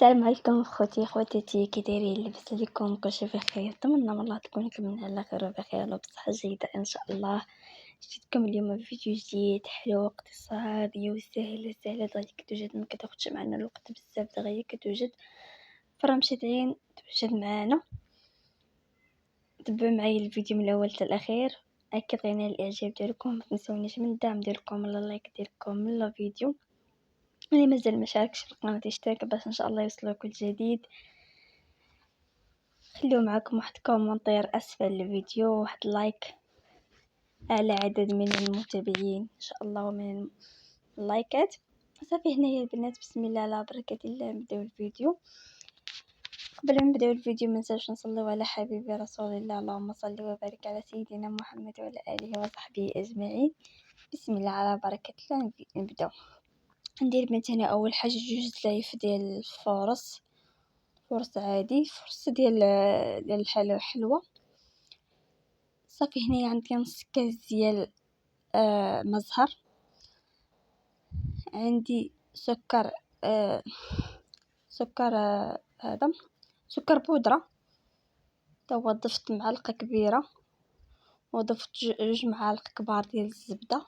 السلام عليكم خواتاتي، كي دايرين؟ لاباس عليكم؟ كلشي بخير؟ نتمنى من الله تكونوا كاملين على خير وبخير وبصحه جيده ان شاء الله. جيتكم اليوم بفيديو جديد حلو اقتصادي وسهل دغيا كتوجد، ما كتاخدش معنا الوقت بزاف، دغيا كتوجد فرا مشيتين توجد معنا. تبعوا معايا الفيديو من الاول حتى الاخير، اكد غير الاعجاب ديالكم، ما تنسونيش من الدعم ديالكم، من اللايك ديالكم، من الفيديو اللي مازال ما شاركش في القناه يشترك باش ان شاء الله يوصلوا كل جديد. خليو معكم واحد كومنتير اسفل الفيديو، واحد لايك على عدد من المتابعين ان شاء الله ومن اللايكات. صافي هنايا البنات، بسم الله على بركه الله نبداو الفيديو. قبل ما نبداو الفيديو ما ننساوش نصليو على حبيبي رسول الله، اللهم صل وبارك على سيدنا محمد وعلى اله وصحبه اجمعين. بسم الله على بركه الله نبداو. ندير البنات هنا اول حاجه جوج زلايف ديال الفورص، فرص عادي، فرص ديال الحلوى. صافي هنايا عندي نص كاس ديال مزهر، عندي سكر سكر هذا سكر بودرة، توا ضفت معلقة كبيرة وضفت جوج معالق كبار ديال الزبدة.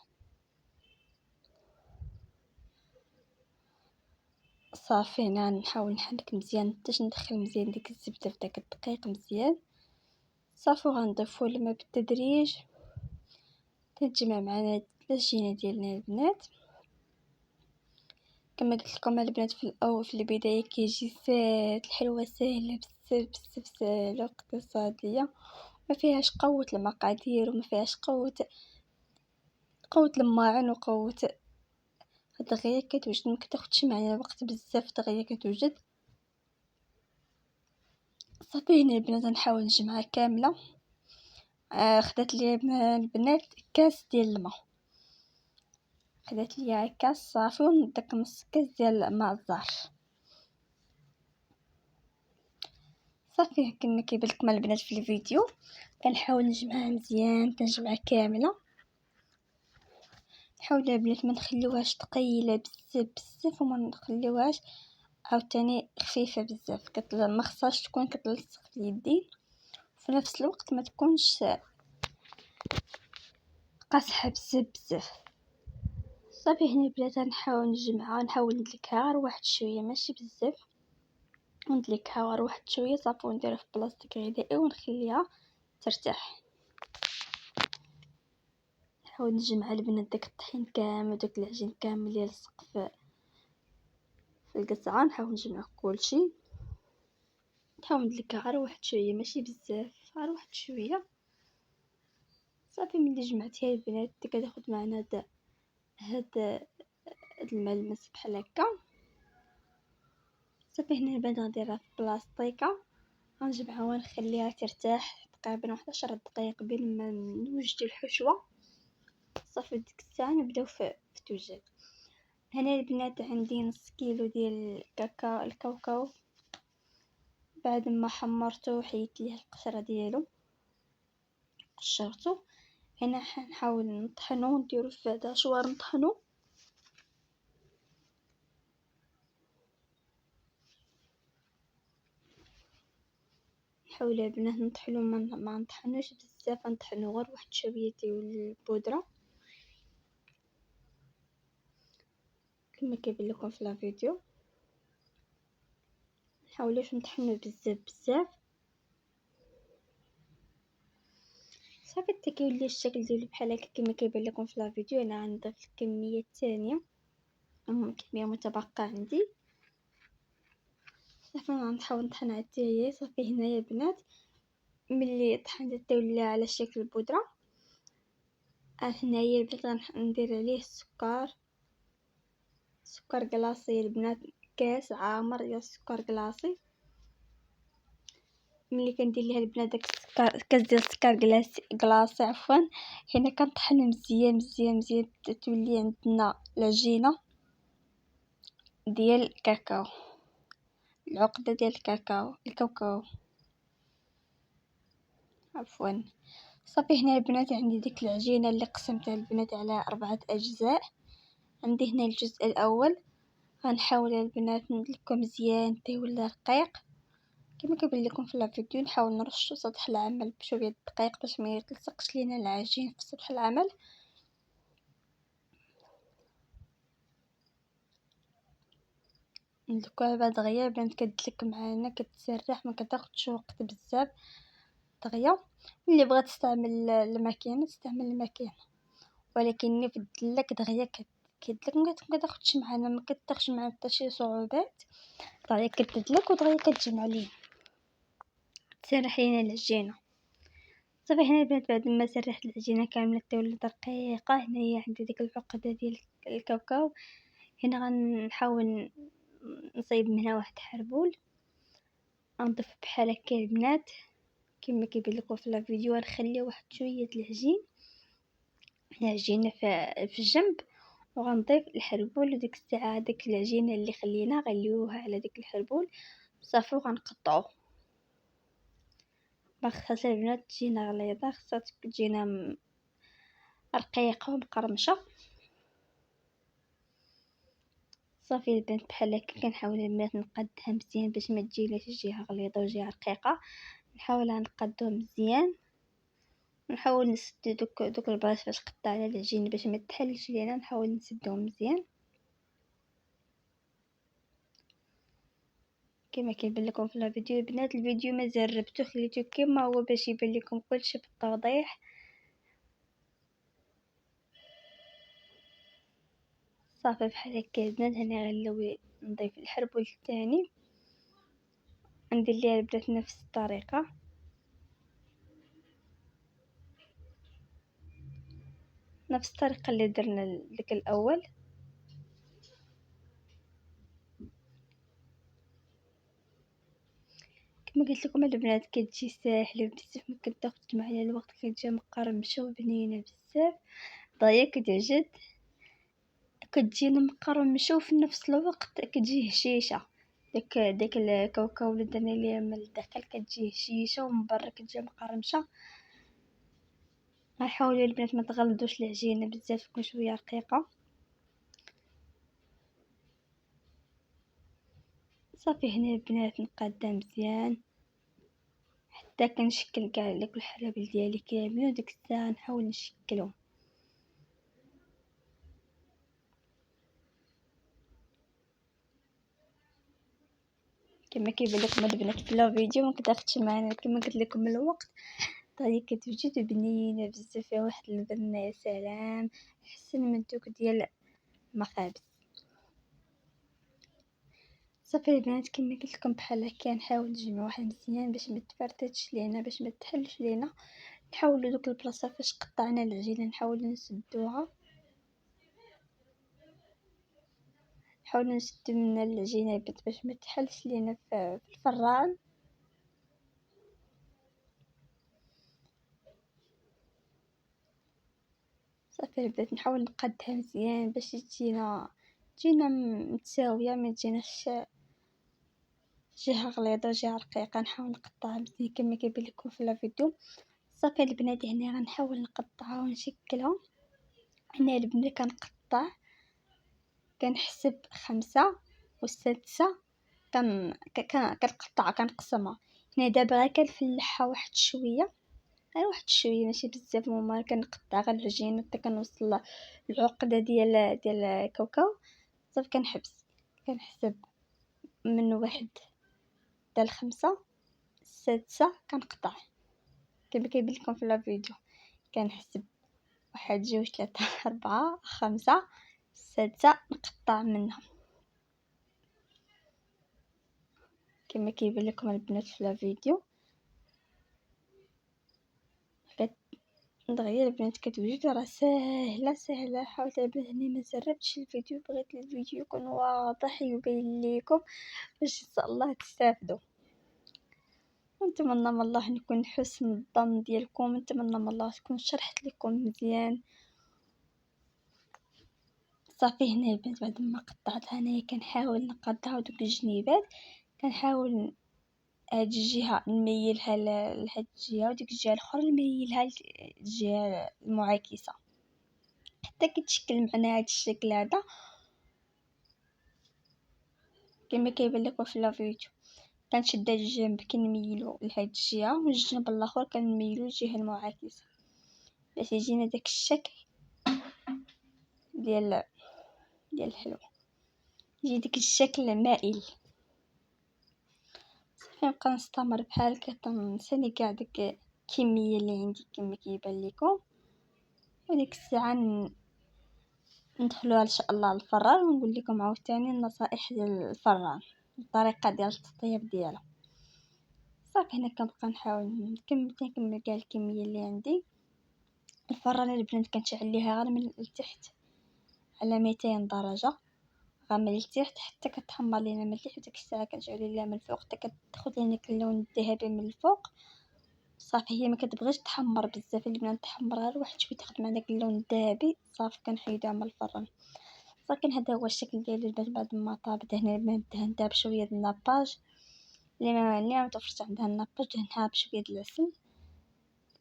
صافي هنا نحاول نحرك مزيان باش ندخل مزيان ديك الزبدة في داك الدقيق مزيان. صافي غنضيفو الماء بالتدريج، تتجمع معنا العجينه ديالنا البنات. كما قلت لكم البنات في في البدايه كيجي ساهل، الحلوه ساهله بزاف ساهله واقتصاديه، ما فيهاش قوه المقادير وما فيهاش قوه الماعن وقوه دغيا كتوجد، ما كتاخدش معنا وقت بزاف دغيا كتوجد. صافي هنا البنات نحاول نجمعها كامله. خدات لي البنات كاس ديال الماء، خدات لي كاس صافي وداك نص كاس ديال ماء الزهر. صافي كما كيبان لكم البنات في الفيديو كنحاول نجمعها مزيان، كنجمعها كامله. نحاول البنات ما نخليوهاش ثقيله بزاف وما نخليوهاش عاوتاني خفيفه بزاف، ما خصهاش تكون كتلصق في يدي، في نفس الوقت ما تكونش قاصحه بزاف. صافي هنا البنات نحاول نجمعها، نحاول ندلكها غير واحد شويه ماشي بزاف، وندلكها غير واحد شويه صافي، ونديرها في بلاصتك غذائي ونخليها ترتاح. نحاول نجمع البنات داك الطحين كامل، داك العجين كامل اللي لصق في القصعه، نحاول نجمع كلشي. نحاول ندلكها غير واحد شويه ماشي بزاف، غير واحد شويه. صافي ملي جمعتها البنات كتاخد معنا هاد الملمس بحال هكا. صافي هنا البنات غنديرها في بلاصتيكه، غنجمعها ونخليها ترتاح تقريبا 11 دقيقه بين ما نوجد الحشوه. صافي ديك الساعه نبداو في التوجد. هنا البنات عندي نص كيلو ديال الكاوكاو، بعد ما حمرته وحيدت ليه القشره ديالو قشرته. هنا حنحاول نطحنو ونديرو في هذا شوار نطحنو. نحاول البنات نطحنو، ما نطحنوش بزاف، نطحنو غير واحد شويه ديال البودره كما كيبان لكم في الفيديو. نحاولوش نطحنو بزاف. صافي حتى كيولي الشكل ديالو بحال هكا كما كيبان لكم في الفيديو. انا غنضيف الكميه الثانيه، كميه متبقى عندي. صافي غنحاول نطحنها حتى هي. صافي هنايا البنات ملي طحنت تولى على شكل البودره، هنايا البنات غندير عليه سكر كلاصي البنات، كاس عامر ديال السكر كلاصي. ملي كندير ليها البنات داك السكر، كاس ديال السكر كلاصي عفوا، هنا كنطحن مزيان تولي عندنا العجينه ديال الكاكاو، العقده ديال الكاوكاو عفوا. صافي هنا البنات عندي ديك العجينه اللي قسمتها البنات على 4 اجزاء. عندي هنا الجزء الاول غنحاول البنات ندلكو مزيان حتى يولي رقيق كما كيبان لكم في الفيديو. نحاول نرشو سطح العمل بشويه الدقيق باش ما يلتصقش لينا العجين في سطح العمل. ندلكوها بعد دغيا بنات كتدلك معانا كتسرح ما كتاخدش وقت بزاف دغيا. اللي بغات تستعمل الماكينه تستعمل الماكينه، ولكن اللي في الدلك دغيا كيدلك ما كتاخدش معانا ما كتاخدش معانا حتى شي صعوبات. دغيا كتدلك ودغيا كتجمع لينا تسرح لينا العجينه. صافي هنا البنات بعد ما سرحت العجينه كامله حتى ولات رقيقه، هنايا عندي ديك العقده ديال الكاوكاو. هنا غنحاول نصايب من هنا واحد حربول، غنضيف بحال هكا البنات كما كيبان لكم في الفيديو. غنخلي واحد شويه العجينه في الجنب، وغنضيف الحربول وديك الساعه ديك العجينه اللي خلينا غنليوها على ديك الحربول صافي وغنقطعو. ما خصهاش البنات تجينا غليظه، خصها تجينا رقيقه ومقرمشه. صافي البنات بحال هكا كنحاول البنات نقادها مزيان باش ما تجيناش جهه غليظه وجهه رقيقه. نحاولها نقادوها مزيان ونحاول نسد دوك البلاص فاش قطعنا العجين باش ما تحلش لينا، نحاول نسدهم مزيان كما كيبان لكم في الفيديو. البنات الفيديو ما جربته خليته كما هو باش يبان لكم كلشي بالتوضيح. صافي بحال هكا البنات هنا غنلوي نضيف الحربول الثاني، ندير ليها البنات نفس الطريقه. نفس الطريقه اللي درنا لك الاول. كما قلت لكم البنات كتجي ساهله بزاف ما كتاخذش معايا الوقت، كتجي مقرمشه وبنينه بزاف ضايا كتعجد كتجينا مقرمشه وفي نفس الوقت كتجي هشيشه. داك الكاوكاو اللي درنا ليه من الداخل كتجي هشيشه ومن برا كتجي مقرمشه. غنحاولوا البنات ما تغلضوش العجينه بزاف تكون شويه رقيقه. صافي هنا البنات نقادها مزيان حتى كنشكل كاع داك الحلابل ديالي كاملين، وديك الساعه نحاول نشكلهم كما كيبان لكم البنات في الفيديو. ما كتاخدش معنا كما قلت لكم الوقت. طريقه كتوجد بنينه بزاف فيها واحد البنه يا سلام احسن من دوك ديال المخابز. صافي البنات كما قلت لكم بحال هكا نحاول نجمعوها مزيان باش ما تفرتتش لينا باش ما تحلش لينا. نحاولوا دوك البلاصه فاش قطعنا العجينه نحاولوا نسدوها، نحاولوا نسدو من العجينه باش ما تحلش لينا في الفران. صافي البنات نحاول نقادها مزيان باش تجينا متساويه ما تجيناش جهه غليظه وجهه رقيقه. نحاول نقطعها مزيان كما كيبان لكم في الفيديو. صافي البنات هنا غنحاول نقطعها ونشكلها. هنا البنات كنقطع كنحسب 5 والسادسة كنقطع كنقسمها. هنا دابا غير كنفلحها واحد شويه غير واحد شويه ماشي بزاف، وما كنقطع غير العجين حتى كنوصل العقده ديال الكاوكاو. صافي كنحسب من 1 حتى ل5. السادسة كنقطع كما كيبان لكم في الفيديو. كنحسب 1 2 3 4 5 6 نقطع منها كما كيبان لكم البنات في الفيديو. دغيا البنات كتوجد راه ساهله. حاولت البنات هني ما جربتش الفيديو، بغيت الفيديو يكون واضح يبين لكم باش ان شاء الله تستافدوا. نتمنى من الله نكون حسن الظن ديالكم، نتمنى من الله تكون شرحت لكم مزيان. صافي هنا البنات بعد ما قطعتها انايا كنحاول نقادها دوك الجنيبات، كنحاول هاد الجهه نميلها لهاد الجهه وديك الجهه الاخرى نميلها للجهه المعاكسه حتى كتشكل معنا هاد الشكل هذا. كما كيبان لكم في لا فيديو. كنشد هاد الجنب كنميلو لهاد الجهه والجنب الاخر كنميلو للجهه المعاكسه باش يجينا داك الشكل ديال الحلوى، يجي داك الشكل مائل. كنبقى نستمر بحال هكا تنسالي كاع داك الكميه اللي عندي كما كيبان لكم، وديك الساعه ندخلوها ان شاء الله للفران ونقول لكم عاوتاني النصائح ديال الفران، الطريقه ديال التطيب ديالها. صافي هنا كنبقى نحاول نكمل كاع الكميه اللي عندي. الفران البنات كنشعل ليها غير من التحت على 200 درجه، غير من التحت حتى كتحمر لينا من التحت، وديك الساعه كنشعلو ليها من الفوق حتى كتاخذ لينا اللون الذهبي من الفوق. صافي هي ما كتبغيش تحمر بزاف، البنات تحمر غير واحد شويه تاخذ معنا داك اللون الذهبي، صافي كنحيدوها من الفران. لكن هذا هو الشكل ديال البنات بعد ما طابت. هنا البنات دهنتها بشويه د الناباج، اللي ما توفرش عندها الناباج دهنها بشويه د العسل،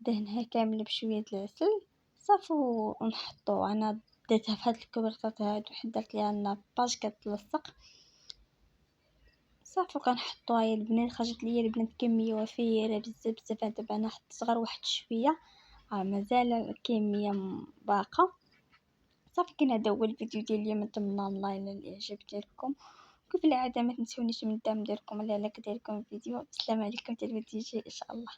دهنها كامل بشويه د العسل صافي. ونحطو انا درتها في هاد الكبيرطات هادو حيت درت ليها الناباج كتلصق صافي. كنحطوها يا البنات، خرجت ليا البنات كميه وفيره بزاف بزاف. دابا انا حطيت غير واحد شويه، مازال الكميه باقه صافي. كان هذا هو الفيديو ديال اليوم، نتمنى الله ينال الاعجاب ديالكم. كيف العاده ما تنسونيش من الدعم ديالكم على لايك ديالكم الفيديو. السلام عليكم، حتى الفيديو الجاي ان شاء الله.